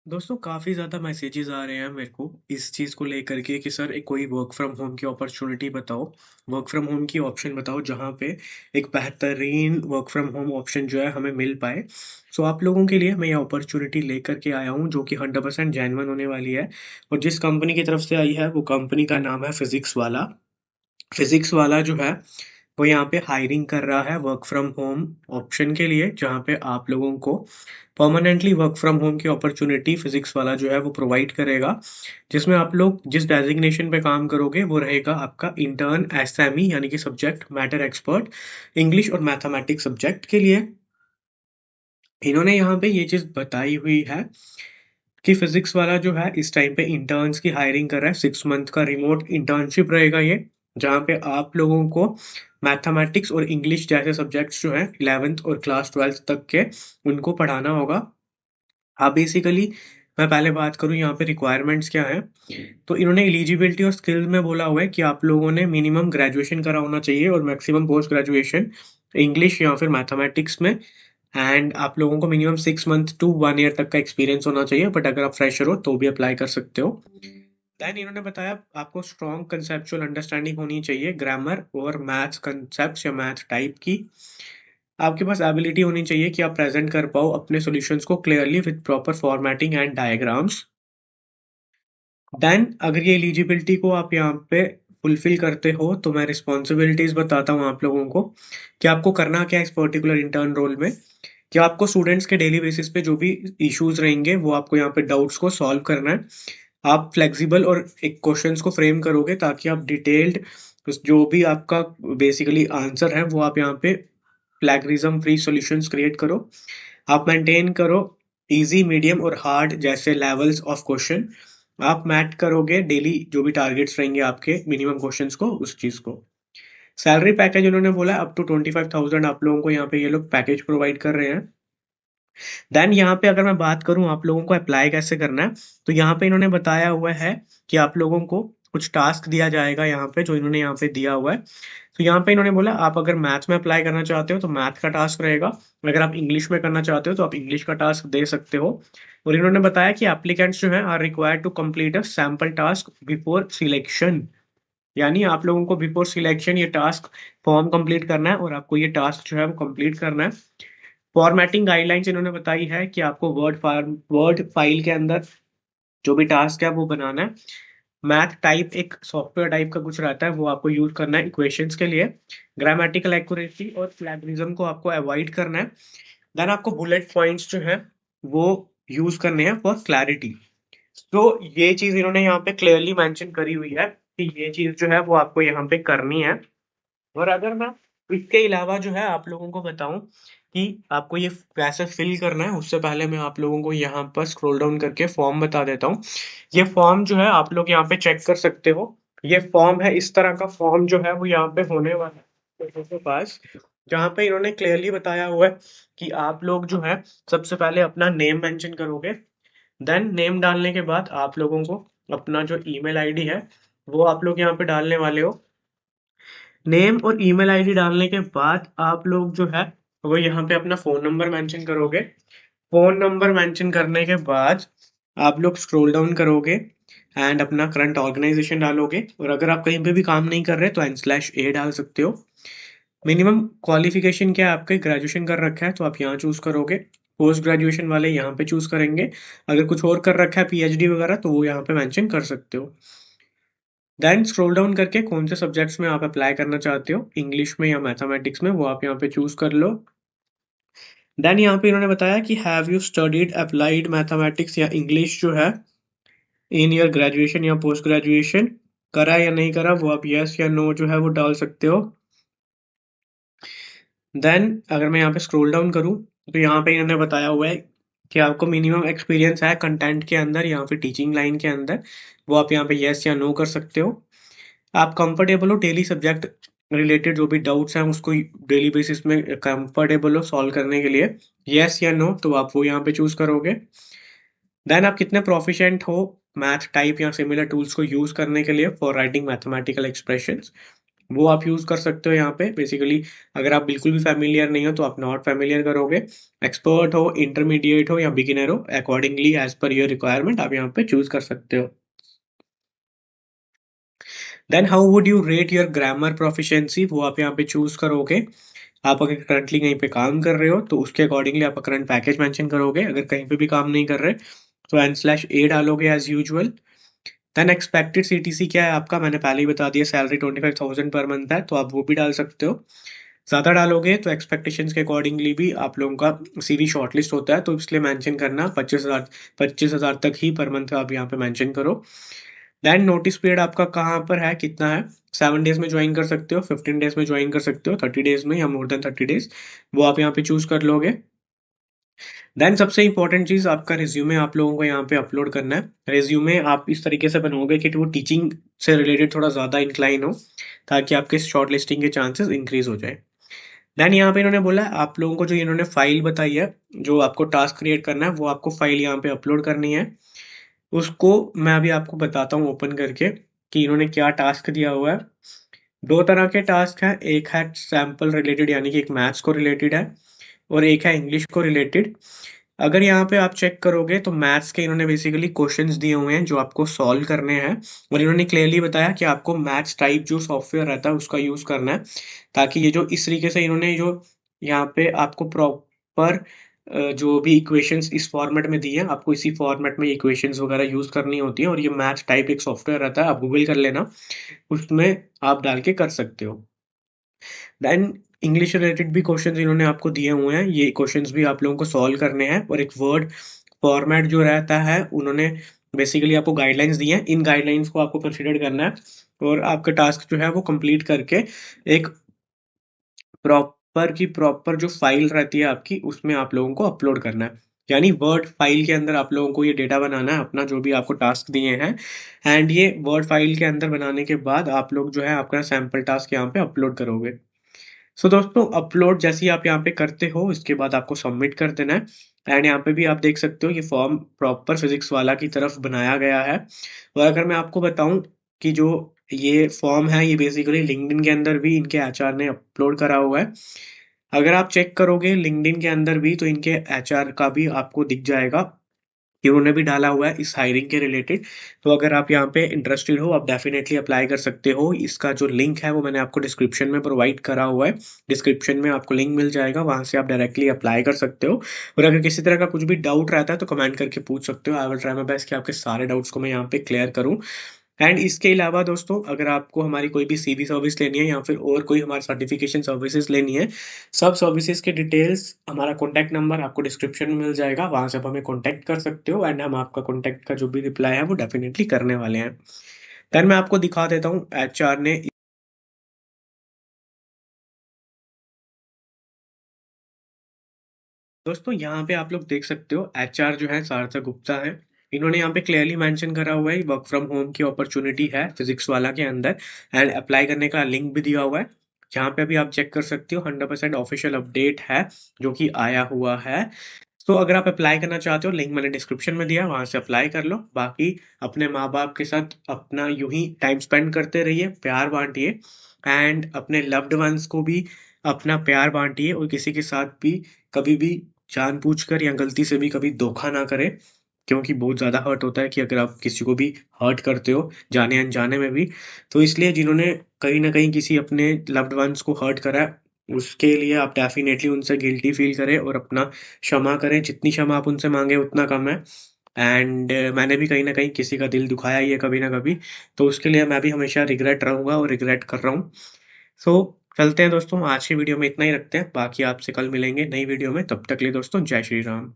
दोस्तों काफ़ी ज़्यादा मैसेजेस आ रहे हैं मेरे को इस चीज़ को लेकर के कि सर एक कोई वर्क फ्रॉम होम की अपॉर्चुनिटी बताओ, वर्क फ्रॉम होम की ऑप्शन बताओ जहाँ पे एक बेहतरीन वर्क फ्रॉम होम ऑप्शन जो है हमें मिल पाए। सो आप लोगों के लिए मैं ये अपॉर्चुनिटी लेकर के आया हूँ जो कि 100% जेन्युइन होने वाली है। और जिस कंपनी की तरफ से आई है वो कंपनी का नाम है फिजिक्स वाला। फिजिक्स वाला जो है वो यहाँ पे हायरिंग कर रहा है वर्क फ्रॉम होम ऑप्शन के लिए, जहाँ पे आप लोगों को परमानेंटली वर्क फ्रॉम होम की अपॉर्चुनिटी फिजिक्स वाला जो है वो प्रोवाइड करेगा। जिसमें आप लोग जिस डेजिग्नेशन पे काम करोगे वो रहेगा आपका इंटर्न एसएमई यानी कि सब्जेक्ट मैटर एक्सपर्ट, इंग्लिश और मैथमेटिक्स सब्जेक्ट के लिए। इन्होंने यहाँ पे ये चीज़ बताई हुई है कि फिजिक्स वाला जो है इस टाइम पे इंटर्न्स की हायरिंग कर रहा है। 6 मंथ का रिमोट इंटर्नशिप रहेगा ये, जहाँ पे आप लोगों को मैथमेटिक्स और इंग्लिश जैसे सब्जेक्ट्स जो हैं 11th और क्लास 12th तक के उनको पढ़ाना होगा। आप बेसिकली, मैं पहले बात करूँ यहाँ पे रिक्वायरमेंट्स क्या है, तो इन्होंने एलिजिबिलिटी और स्किल्स में बोला हुआ है कि आप लोगों ने मिनिमम ग्रेजुएशन करा होना चाहिए और मैक्सिमम पोस्ट ग्रेजुएशन इंग्लिश या फिर मैथमेटिक्स में। एंड आप लोगों को मिनिमम 6 मंथ टू 1 ईयर तक का एक्सपीरियंस होना चाहिए, बट अगर आप फ्रेशर हो तो भी अप्लाई कर सकते हो। देन इन्होंने बताया आपको स्ट्रॉन्ग कंसेप्चुअल अंडरस्टैंडिंग होनी चाहिए ग्रामर और मैथ्स कंसेप्ट या मैथ टाइप की। आपके पास एबिलिटी होनी चाहिए कि आप प्रेजेंट कर पाओ अपने सॉल्यूशंस को clearly with proper formatting and diagrams. Then अगर ये एलिजिबिलिटी को आप यहाँ पे फुलफिल करते हो तो मैं रिस्पॉन्सिबिलिटीज बताता हूँ आप लोगों को कि आपको करना क्या है इस पर्टिकुलर इंटर्न रोल में। कि आपको स्टूडेंट्स के डेली बेसिस पे जो भी इश्यूज रहेंगे वो आपको यहाँ पे डाउट्स को सॉल्व करना है। आप फ्लेक्सिबल और एक क्वेश्चंस को फ्रेम करोगे ताकि आप डिटेल्ड जो भी आपका बेसिकली आंसर है वो आप यहाँ पे प्लेगरिज्म फ्री सॉल्यूशंस क्रिएट करो। आप मेंटेन करो इजी मीडियम और हार्ड जैसे लेवल्स ऑफ क्वेश्चन। आप मैट करोगे डेली जो भी टारगेट्स रहेंगे आपके मिनिमम क्वेश्चंस को उस चीज को। सैलरी पैकेज उन्होंने बोला अप टू 25,000 आप लोगों को यहाँ पे ये लोग पैकेज प्रोवाइड कर रहे हैं। देन यहाँ पे अगर मैं बात करूँ आप लोगों को अप्लाई कैसे करना है, तो यहाँ पे इन्होंने बताया हुआ है कि आप लोगों को कुछ टास्क दिया जाएगा यहाँ पे जो इन्होंने यहाँ पे दिया हुआ है। तो यहाँ पे इन्होंने बोला आप अगर मैथ्स में अप्लाई करना चाहते हो तो मैथ का टास्क रहेगा। अगर आप इंग्लिश में करना चाहते हो तो आप इंग्लिश का टास्क दे सकते हो। और इन्होंने बताया कि एप्लीकेंट्स जो है are required to complete a sample task before selection. यानी आप लोगों को बिफोर सिलेक्शन ये टास्क फॉर्म कंप्लीट करना है और आपको ये टास्क जो है वो कंप्लीट करना है। फॉर्मेटिंग गाइडलाइंस इन्होंने बताई है कि आपको वर्ड फाइल के अंदर जो भी टास्क है वो बनाना है। मैथ टाइप एक सॉफ्टवेयर टाइप का कुछ रहता है वो आपको यूज करना है इक्वेशंस के लिए। ग्रामेटिकल एक्यूरेसी और प्लेगरिज्म को आपको अवॉइड करना है। देन आपको बुलेट पॉइंट्स जो है वो यूज करने हैं फॉर क्लैरिटी। तो ये चीज इन्होंने यहाँ पे क्लियरली मेंशन करी हुई है कि ये चीज जो है वो आपको यहाँ पे करनी है। और अगर मैं इसके अलावा जो है आप लोगों को बताऊं कि आपको ये कैसे फिल करना है, उससे पहले मैं आप लोगों को यहाँ पर स्क्रॉल डाउन करके फॉर्म बता देता हूँ। ये फॉर्म जो है आप लोग यहाँ पे चेक कर सकते हो। ये फॉर्म है, इस तरह का फॉर्म जो है वो यहाँ पे होने वाला है लोगों के पास, जहाँ पे इन्होंने क्लियरली बताया हुआ है कि आप लोग जो है सबसे पहले अपना नेम मेंशन करोगे। देन नेम डालने के बाद आप लोगों को अपना जो ईमेल आईडी है वो आप लोग यहाँ पे डालने वाले हो। नेम और ईमेल आईडी डालने के बाद आप लोग जो है वो यहाँ पे अपना फोन नंबर मेंशन करोगे। फोन नंबर मेंशन करने के बाद आप लोग स्क्रॉल डाउन करोगे एंड अपना करंट ऑर्गेनाइजेशन डालोगे। और अगर आप कहीं पे भी काम नहीं कर रहे तो n/a डाल सकते हो। मिनिमम क्वालिफिकेशन क्या है आपके, ग्रेजुएशन कर रखा है तो आप यहाँ चूज करोगे। पोस्ट ग्रेजुएशन वाले यहाँ पे चूज करेंगे। अगर कुछ और कर रखा है पीएचडी वगैरह तो वो यहाँ पे मेंशन कर सकते हो। देन स्क्रॉल डाउन करके कौन से सब्जेक्ट्स में आप अप्लाई करना चाहते हो, इंग्लिश में या मैथमेटिक्स में, वो आप यहाँ पे चूज कर लो। देन यहाँ पे इन्होंने बताया कि have you studied applied mathematics या इंग्लिश जो है इन योर ग्रेजुएशन या पोस्ट ग्रेजुएशन, करा या नहीं करा वो आप यस या नो जो है वो डाल सकते हो। देन अगर मैं यहाँ पे स्क्रॉल डाउन करूँ तो यहाँ पे इन्होंने बताया हुआ है कि आपको मिनिमम एक्सपीरियंस है कंटेंट के अंदर या फिर टीचिंग लाइन के अंदर, वो आप यहाँ पे यस या नो कर सकते हो। आप कंफर्टेबल हो डेली सब्जेक्ट रिलेटेड जो भी डाउट्स हैं उसको डेली बेसिस में कंफर्टेबल हो सॉल्व करने के लिए, यस या नो तो आप वो यहाँ पे चूज करोगे। देन आप कितने प्रोफिशिएंट हो मैथ टाइप या सिमिलर टूल्स को यूज करने के लिए फॉर राइटिंग मैथमेटिकल एक्सप्रेशंस, वो आप यूज कर सकते हो यहाँ पे। बेसिकली अगर आप बिल्कुल भी फैमिलियर नहीं हो तो आप नॉट फैमिलियर करोगे। एक्सपर्ट हो, इंटरमीडिएट हो या बिगिनर हो, accordingly as per your requirement आप यहाँ पे चूज कर सकते हो। Then how would you rate your grammar proficiency, वो आप यहाँ पे चूज करोगे। आप अगर करंटली कहीं पे काम कर रहे हो तो उसके अकॉर्डिंगली आप करंट पैकेज मेंशन करोगे। अगर कहीं पे भी काम नहीं कर रहे तो n/a डालोगे as usual. Then expected CTC क्या है आपका, मैंने पहले ही बता दिया, सैलरी 25,000 पर मंथ है, तो आप वो भी डाल सकते हो। ज्यादा डालोगे तो एक्सपेक्टेशंस के अकॉर्डिंगली भी आप लोगों का सीवी शॉर्टलिस्ट होता है, तो इसलिए मेंशन करना 25,000 तक ही पर मंथ आप यहाँ पे मेंशन करो। देन नोटिस पीरियड आपका कहाँ पर है, कितना है। 7 डेज में ज्वाइन कर सकते हो, 15 डेज में ज्वाइन कर सकते हो, 30 डेज में या मोर देन 30 डेज, वो आप यहाँ पे चूज कर लोगे। देन सबसे इंपॉर्टेंट चीज आपका रिज्यूमे आप लोगों को यहाँ पे अपलोड करना है। रिज्यूमे आप इस तरीके से बनोगे कि वो टीचिंग से रिलेटेड थोड़ा ज्यादा इंक्लाइन हो, ताकि आपके शॉर्ट लिस्टिंग के चांसेस इंक्रीज हो जाए। देन यहाँ पे इन्होंने बोला आप लोगों को जो इन्होंने फाइल बताई है, जो आपको टास्क क्रिएट करना है, वो आपको फाइल यहाँ पे अपलोड करनी है। उसको मैं अभी आपको बताता हूँ ओपन करके कि इन्होंने क्या टास्क दिया हुआ है। 2 तरह के टास्क हैं, एक है सैंपल रिलेटेड यानी कि एक मैथ्स को रिलेटेड है, और एक है इंग्लिश को रिलेटेड। अगर यहाँ पे आप चेक करोगे तो मैथ्स के इन्होंने बेसिकली क्वेश्चंस दिए हुए हैं जो आपको सॉल्व करने हैं, और इन्होंने क्लियरली बताया कि आपको मैथ्स टाइप जो सॉफ्टवेयर रहता है उसका यूज करना है, ताकि ये जो इस तरीके से इन्होंने जो यहाँ पे आपको प्रॉपर जो भी इक्वेशंस इस फॉर्मेट में दी है, आपको इसी फॉर्मेट में इक्वेशंस वगैरह यूज करनी होती है, और ये मैथ्स टाइप एक सॉफ्टवेयर रहता है, आप गूगल कर लेना, उसमें आप डाल के कर सकते हो। देन इंग्लिश रिलेटेड भी क्वेश्चंस इन्होंने आपको दिए हुए हैं, ये क्वेश्चंस भी आप लोगों को सॉल्व करने हैं, और एक वर्ड फॉर्मेट जो रहता है उन्होंने बेसिकली आपको गाइडलाइंस दी हैं, इन गाइडलाइंस को आपको कंसीडर करना है, और आपका टास्क जो है वो कंप्लीट करके एक प्रॉपर जो फाइल रहती है आपकी उसमें आप लोगों को अपलोड करना है। यानी वर्ड फाइल के अंदर आप लोगों को ये डेटा बनाना है अपना, जो भी आपको टास्क दिए हैं, एंड ये वर्ड फाइल के अंदर बनाने के बाद आप लोग जो है आपका सैंपल टास्क यहाँ पे अपलोड करोगे। सो दोस्तों अपलोड जैसे ही आप यहाँ पे करते हो इसके बाद आपको सबमिट कर देना है। एंड यहाँ पे भी आप देख सकते हो ये फॉर्म प्रॉपर फिजिक्स वाला की तरफ बनाया गया है। और अगर मैं आपको बताऊं कि जो ये फॉर्म है ये बेसिकली लिंक्डइन के अंदर भी इनके एचआर ने अपलोड करा हुआ है। अगर आप चेक करोगे लिंक्डइन के अंदर भी तो इनके एचआर का भी आपको दिख जाएगा कि उन्होंने भी डाला हुआ है इस हायरिंग के रिलेटेड। तो अगर आप यहाँ पे इंटरेस्टेड हो आप डेफिनेटली अप्लाई कर सकते हो। इसका जो लिंक है वो मैंने आपको डिस्क्रिप्शन में प्रोवाइड करा हुआ है, डिस्क्रिप्शन में आपको लिंक मिल जाएगा, वहां से आप डायरेक्टली अप्लाई कर सकते हो। और अगर किसी तरह का कुछ भी डाउट रहता है तो कमेंट करके पूछ सकते हो, I will try my best कि आपके सारे डाउट्स को मैं यहाँ पे क्लियर करूँ। एंड इसके अलावा दोस्तों अगर आपको हमारी कोई भी सीवी सर्विस लेनी है या फिर और कोई हमारी सर्टिफिकेशन सर्विसेज लेनी है, सब सर्विसेज के डिटेल्स, हमारा कॉन्टैक्ट नंबर आपको डिस्क्रिप्शन में मिल जाएगा, वहां से आप हमें कॉन्टैक्ट कर सकते हो, एंड हम आपका कॉन्टैक्ट का जो भी रिप्लाई है वो डेफिनेटली करने वाले हैं। देन मैं आपको दिखा देता हूँ एचआर ने। दोस्तों यहाँ पे आप लोग देख सकते हो एचआर जो है सारथा गुप्ता है, इन्होंने यहाँ पे क्लियरली मेंशन करा हुआ है वर्क फ्रॉम होम की अपॉर्चुनिटी है फिजिक्स वाला के अंदर, एंड अप्लाई करने का लिंक भी दिया हुआ है जहाँ पे अभी आप चेक कर सकते हो। 100% ऑफिशियल अपडेट है जो कि आया हुआ है। तो अगर आप अप्लाई करना चाहते हो लिंक मैंने डिस्क्रिप्शन में दिया, वहां से अप्लाई कर लो। बाकी अपने माँ बाप के साथ अपना यूं ही टाइम स्पेंड करते रहिए, प्यार बांटिए, एंड अपने लव्ड वंस को भी अपना प्यार बांटिए, और किसी के साथ भी कभी भी जानबूझकर या गलती से भी कभी धोखा ना करें, क्योंकि बहुत ज्यादा हर्ट होता है कि अगर आप किसी को भी हर्ट करते हो जाने अनजाने में भी। तो इसलिए जिन्होंने कहीं ना कहीं किसी अपने लव्ड वंस को हर्ट करा है, उसके लिए आप डेफिनेटली उनसे गिल्टी फील करें और अपना क्षमा करें। जितनी क्षमा आप उनसे मांगे उतना कम है। एंड मैंने भी कहीं ना कहीं किसी का दिल दुखाया ही है कभी ना कभी, तो उसके लिए मैं भी हमेशा रिग्रेट रहूंगा और रिग्रेट कर रहा हूँ। सो चलते हैं दोस्तों, आज की वीडियो में इतना ही रखते हैं, बाकी आपसे कल मिलेंगे नई वीडियो में। तब तक के लिए दोस्तों जय श्री राम।